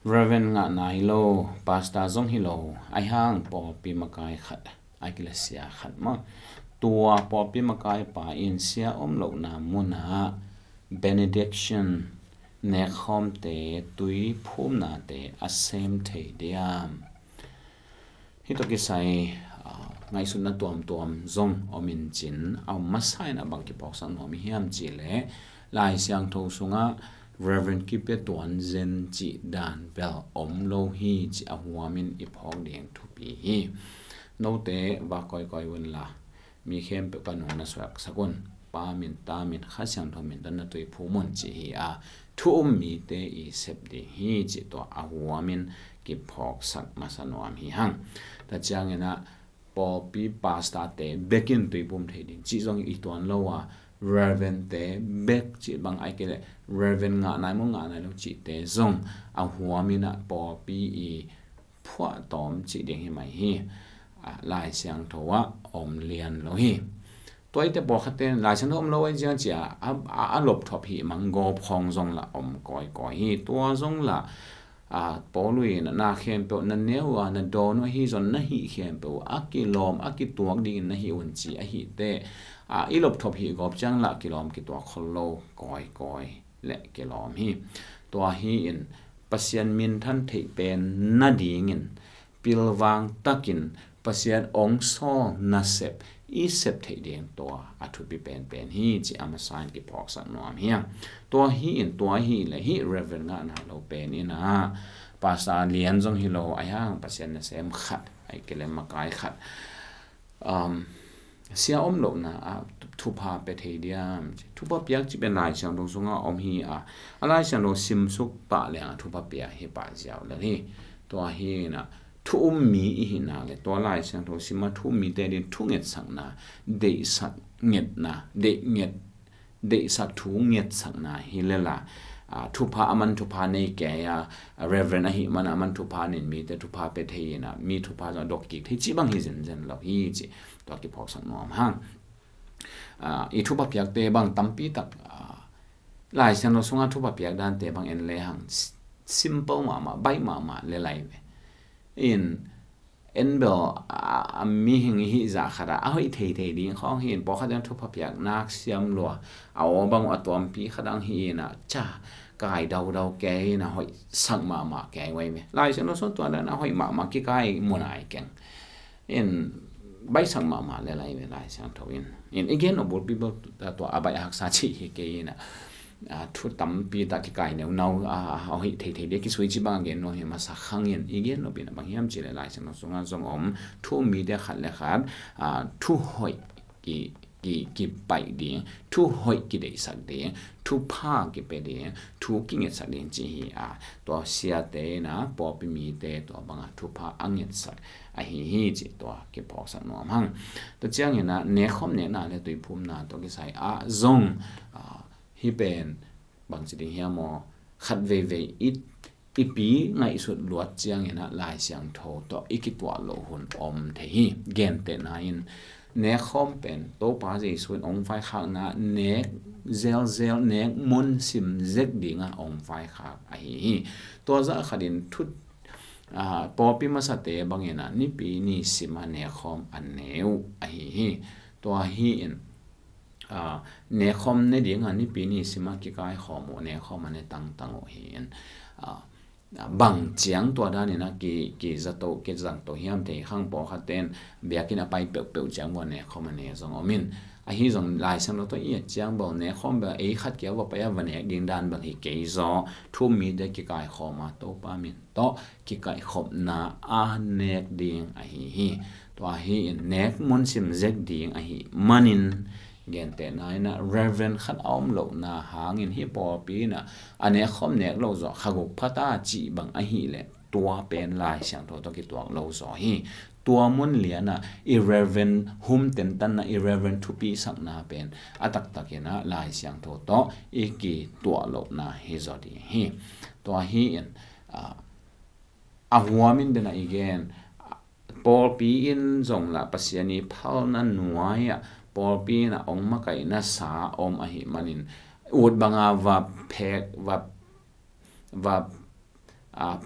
Reven nga nai lo pasta zong hi lo ai hang po pi makai khat ai kilasia khat ma tua po pi makai pa in sia lo na muna benediction Nekkhawm te tui phum na te asem thei diam hi to ki sai ngai sun na tuam zong omin chin au masai na bang ki pok sang no mi hiam chi le lai siang tho sunga Reverend Kipe Tuan Zen chi dan bel lo hi chi ahuamin iphong ding thu pi hi no te ba koi won la mi khem pe kanong na swak sakon pa min ta min kha siang tho min dan na tui phumon chi hi a thu mi te I sep de hi chi to ahuamin ki phok sak masanom hi hang ta chang ena po pi pasta te bekin tui pum thei ding chi jong I tuan lo wa Reverend te bek chi bang ai kele Reverend nga nai mo nga nai lo chi te zong a huamina po pi I phwa tom chi ding hi mai hi lai siang thowa lian lo hi toy te po khaten lai siang om lo ai jang chia a lop thop hi mang go phong zong la koi hi tua zong la po lui na khem pe na newa na do no hi zon na hi khem pe akilom akituak ding na hi un chi a hi te ilop thop hi gop chang la kilom ki to kholo koi le kilom hi to hi in pasian min than thei pen na ding in pilwang takin pasian ong so na sep I sep thei ding to athu pi pen hi chi ama sign ki phok san nom hi to hi in to hi le hi reverend nga na lo pen ina pasta lian jong hi lo ayang pasian na sem khat ai kelem makai khat sia lo na thu pa pe thei diam thu pa piak chi ben lai chang dong sunga hi alai chang lo sim suk pa le thu pa pia hi pa jiao le hi to hi na thu mi hi na le to lai chang tho sima thu mi te din thu nget sang na de sat nget na de sat thu nget sang na hi le la thu pa aman thu pa nei ke ya reverend hi man aman thu pa nin mi te thu pa pe thei na mi thu pa za dok ki thei chi bang hi zen lo hi chi to ki phok sang nom hang I thu pa piak te bang tampi tak lai chang lo sunga thu pa piak dan te bang en le hang simple ma bai ma le lai in enbel mi hing hi za khara hoi thei ding khong hin po khadang thu pa piak nak siam lo aw bang atom pi khadang hi na cha kai dau ke na hoi sang ma ke wai me lai chang lo so to na hoi ma ki kai monai keng in bai sang ma le lai me lai chang tho in again about people to abai hak sa chi hi ke na thu tam pi ta ki kai nau hoi thei de ki sui chi bang gen no he ma sa khang yen again no bin bang hiam chi le lai chang no sunga zong thu mi de khat le khat thu hoi ki pai ding thu hoi ki de sak de thu pha ki pe de thu ki nge sak de chi hi to sia te na po pi mi te to bang thu pha anget sak hi chi to ki phok sak no hang to chang ina Nekkhawm ne na le tui phum na to ki sai zong hi pen bang chi ding hiam mo khat ve ipi ngai sut luat chiang ina lai siang tho to ikitwa lo hun the hi gen te na in Nekkhawm pen to pa ji sun ong fai khak na nek zel nek mun sim zek dinga ong fai khak hi to za khadin thut popi masate bangena ni pi ni sima Nekkhawm aneu hi to hi in Nekkhawm ne ding ani pi ni sima ki kai khomo Nekkhawm ane tang o hi in bang chiang to da ni na ki za to ke jang to hiam te khang po khaten biakin apai pe chang wa Nekkhawm ane zong omin hi zong lai sang lo to i chiang bo Nekkhawm ba e khat ke wa pa ya wa ne ding dan ba hi ke zo thu mi de ki kai khoma to pa min to ki kai khop na nek ding hi to hi nek mon sim zek ding hi manin gen te na reverend khat lo na hangin hi po pi na Nekkhawm nek lo zo khaguk phata chi bang hi le tua pen lai siang tho to ki tuak lo zo hi tua mun liana irreverent hum ten tan na irreverent to pi sak na pen atak takena lai siang tho to ki tua lo na hi zo di hi to hi in ahuamin de na again Paul pi in zong la pasiani phal na nuaya Paul pi na ong ma kai na sa hi manin ud banga va phek va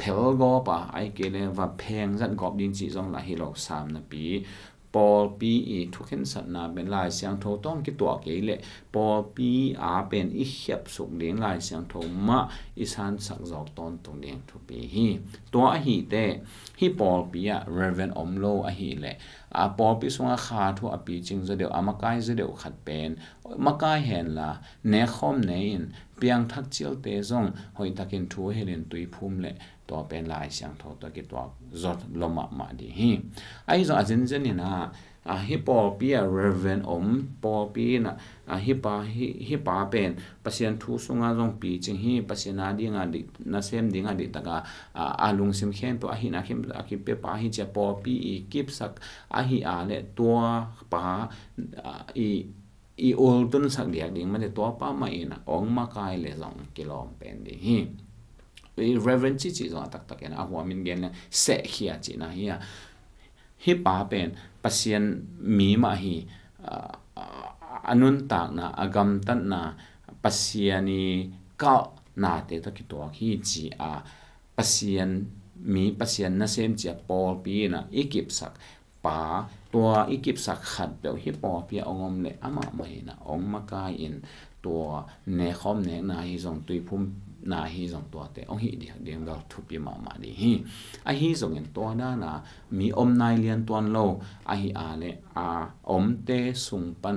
phel go pa ai ke le wa pheng zan gop din chi zong la hi lo sam na pi Paul P e thu khen sat na ben lai siang tho tong ki to ke le Paul P a pen i hiap suk ding lai siang tho ma i san sak zok ton tong ding thu pi hi to a hi te hi Paul P a Reverend Omlo a hi le a Paul P sunga kha thu a pi ching za deu amakai za deu khat pen makai hen la Nekkhawm nein piang thak chil te zong hoi takin thu helin tui phum le to pen lai siang tho to ki to zot loma ma di hi ai zo ajin jen ni na hi Paul P a Reverend Paul P na hi pa pen pasien thu sunga zong pi ching hi pasiena dinga di na sem dinga di taka alung sim khem to a hi na khem a ki pe pa hi che Paul P e kip sak a hi a le to pa i ol tun sak dia ding ma le to pa ma ina ong ma kai le zong kilom pen di hi Reverend chi chi zong tak tak en a hwa min gen se khia chi na hi pa pen pasien mi ma hi anun tak na agam tan na pasiani ka na te to ki to hi chi a pasien na sem chi Paul P na ikip sak pa tua ikip sak khat be hi Paul P ongom le ama mai na ong ma kai in tua Nekkhawm ne na hi zong tui phum na hi zong to te ong hi di ding do thu pi ma ma di hi a hi zong en to na mi om nai lian tuan lo a hi a le om te sung pan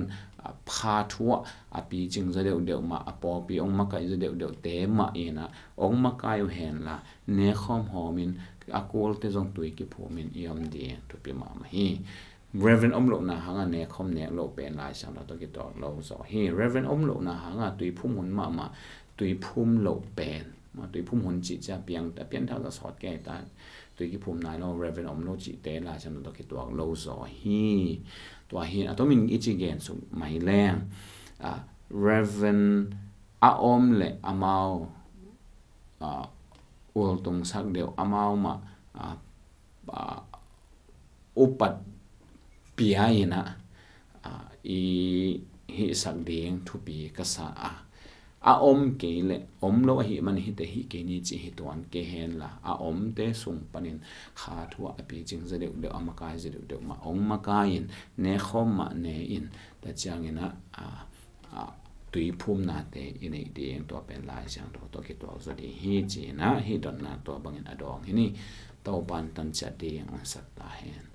pha thua a pi ching za deu ma a Paul P ong ma kai za deu te ma ina ong ma kai hen la Nekkhawm homin a kol te zong tui ki phumin iom di thu pi ma ma hi Reverend Omlo na hanga Nekkhawm ne lo pen lai sang to ki to lo zo hi Reverend Omlo na hanga tui phum hun ma tui phum lo pen ma tui phum hun chi cha piang ta pian tha za sot ke ta tui ki phum nai lo Reverend Omlo chi te la sang to ki to lo zo hi to hi a to min i chi gen su mai leng Reverend om le amao ul tung sak deu amao ma upat pia-in i hi sak ding thu pi ka sa om ke le om lo hi man hi te hi ke ni chi hi tuan ke hen la om te sung panin kha thua a pi ching za deu amakai za deu ma ong ma kai in Nekkhawm ma ne in ta chang ina tui phum na te in ei ding to pen lai chang to ki to zo di hi chi na hi don na to bangin adong hi ni to ban tan cha ding on sat ta hen